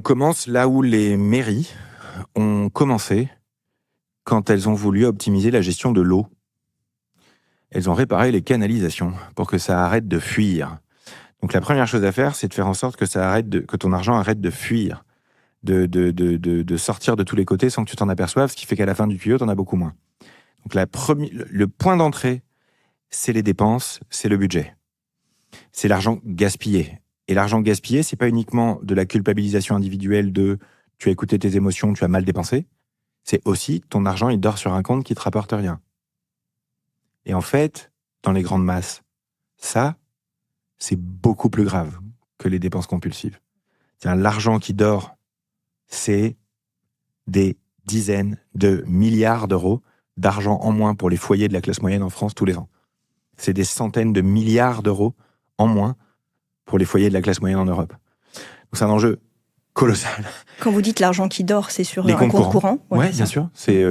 commence là où les mairies ont commencé quand elles ont voulu optimiser la gestion de l'eau. Elles ont réparé les canalisations pour que ça arrête de fuir. Donc la première chose à faire, c'est de faire en sorte que ton argent arrête de fuir, de sortir de tous les côtés sans que tu t'en aperçoives, ce qui fait qu'à la fin du tuyau, tu en as beaucoup moins. Donc le point d'entrée, c'est les dépenses, c'est le budget. C'est l'argent gaspillé. Et l'argent gaspillé, c'est pas uniquement de la culpabilisation individuelle de tu as écouté tes émotions, tu as mal dépensé. C'est aussi ton argent, il dort sur un compte qui te rapporte rien. Et en fait, dans les grandes masses, ça, c'est beaucoup plus grave que les dépenses compulsives. C'est-à-dire, l'argent qui dort, c'est des dizaines de milliards d'euros d'argent en moins pour les foyers de la classe moyenne en France tous les ans. C'est des centaines de milliards d'euros en moins pour les foyers de la classe moyenne en Europe. Donc c'est un enjeu colossal. Quand vous dites l'argent qui dort, c'est sur les un comptes compte courant. Ouais, bien sûr. C'est